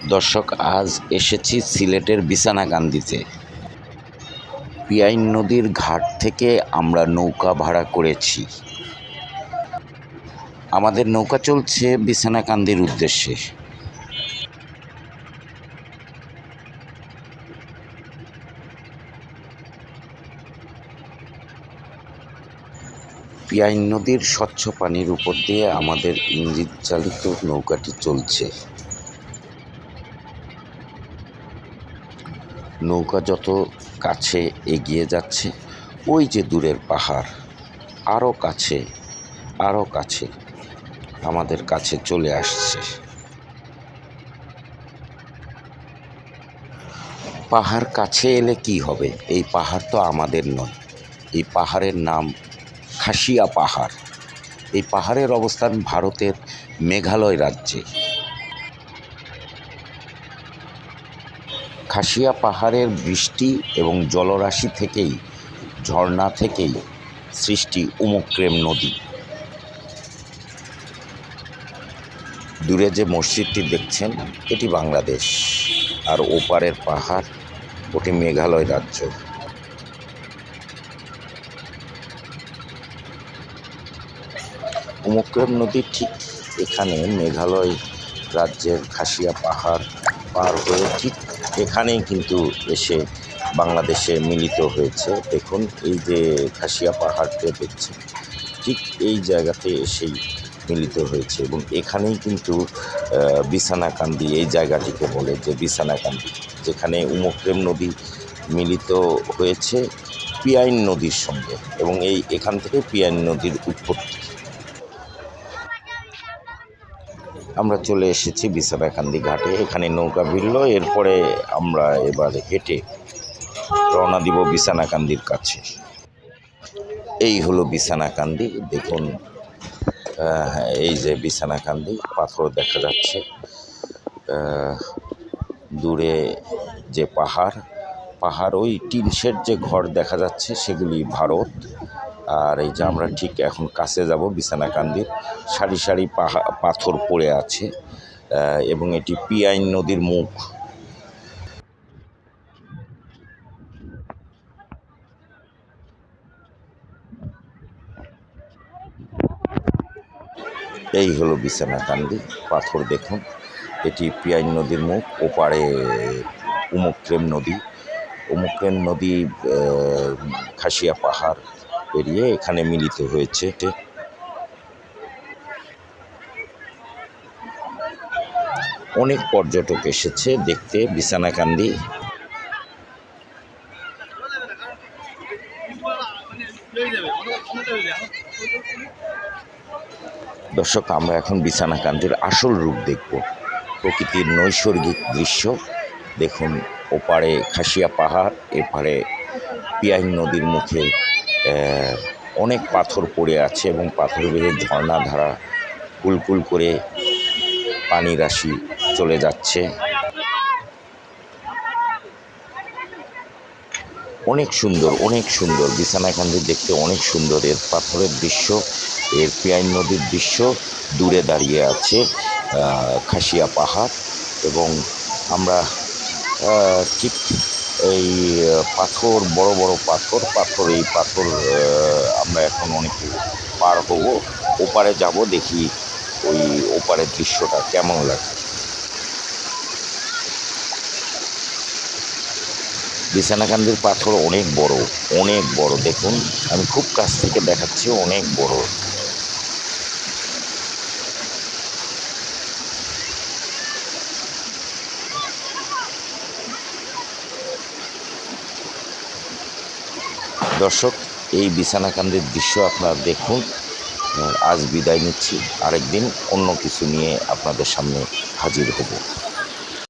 দর্শক, আজ এসেছি সিলেটের বিছানাকান্দিতে। পিয়াইন নদীর ঘাট থেকে আমরা নৌকা ভাড়া করেছি। আমাদের নৌকা চলছে বিছানাকান্দির উদ্দেশ্যে। পিয়াইন নদীর স্বচ্ছ পানির উপর দিয়ে আমাদের ইঞ্জিন চালিত নৌকাটি চলছে। নৌকা যত কাছে এগিয়ে যাচ্ছে, ওই যে দূরের পাহাড়, আরও কাছে আরও কাছে আমাদের কাছে চলে আসছে। পাহাড় কাছে এলে কি হবে? এই পাহাড় তো আমাদের নয়। এই পাহাড়ের নাম খাসিয়া পাহাড়। এই পাহাড়ের অবস্থান ভারতের মেঘালয় রাজ্যে। খাসিয়া পাহাড়ের বৃষ্টি এবং জলরাশি থেকেই, ঝর্ণা থেকেই সৃষ্টি উমক্রেম নদী। দূরে যে মসজিদটি দেখছেন, এটি বাংলাদেশ, আর ওপারের পাহাড়, ওটি মেঘালয় রাজ্য। উমক্রেম নদী ঠিক এখানে মেঘালয় রাজ্যের খাসিয়া পাহাড় পার হয়ে ঠিক এখানেই কিন্তু এসে বাংলাদেশে মিলিত হয়েছে। দেখুন, এই যে খাসিয়া পাহাড়কে দেখছেন, ঠিক এই জায়গাতে এসেই মিলিত হয়েছে এবং এখানেই কিন্তু বিছানাকান্দি, এই জায়গাটিকে বলে যে বিছানাকান্দি, যেখানে উমক্রেম নদী মিলিত হয়েছে পিয়াইন নদীর সঙ্গে, এবং এখান থেকে পিয়াইন নদীর উৎপত্তি। আমরা চলে এসেছি বিছানাকান্দি ঘাটে। এখানে নৌকা ভিড়ল, এরপরে আমরা এবার হেঁটে রওনা দিব বিছানাকান্দির কাছে। এই হলো বিছানাকান্দি। দেখুন, এই যে বিছানাকান্দি, পাথর দেখা যাচ্ছে। দূরে যে পাহাড়, ওই টিন শেড যে ঘর দেখা যাচ্ছে, সেগুলি ভারত। আর এই যে আমরা ঠিক এখন কাছে যাব বিছানাকান্দির। সারি সারি পাথর পড়ে আছে, এবং এটি পিয়াইন নদীর মুখ। এই হলো বিছানাকান্দি। পাথর দেখুন, এটি পিয়াইন নদীর মুখ। ওপারে উমক্রেম নদী। উমক্রেম নদী খাসিয়া পাহাড় পেরিয়ে এখানে মিলিত হয়েছে। অনেক পর্যটক এসেছে দেখতে বিছানাকান্দি। দর্শক, আমরা এখন বিছানাকান্দির আসল রূপ দেখব, প্রকৃতির নৈসর্গিক দৃশ্য। দেখুন, ওপারে খাসিয়া পাহাড়, এপারে পিয়াইন নদীর মুখে অনেক পাথর পড়ে আছে এবং পাথর বেয়ে ঝর্ণাধারা কুলকুল করে পানি রাশি চলে যাচ্ছে। অনেক সুন্দর বিছানাকান্দি দেখতে অনেক সুন্দর। এর পাথরের দৃশ্য, এর পিয়াইন নদীর দৃশ্য, দূরে দাঁড়িয়ে আছে খাসিয়া পাহাড়। এবং আমরা ঠিক এই পাথর, বড় বড় পাথর, এই পাথর আমরা এখন অনেকে পার হব, ওপারে যাব, দেখি ওই ওপারের দৃশ্যটা কেমন লাগে। বিছানাকান্দির পাথর অনেক বড়। দেখুন, আমি খুব কাছ থেকে দেখাচ্ছি, অনেক বড়। দর্শক, এই বিছানাকান্দির দৃশ্য আপনারা দেখুন। আজ বিদায় নিচ্ছি, আরেকদিন অন্য কিছু নিয়ে আপনাদের সামনে হাজির হব।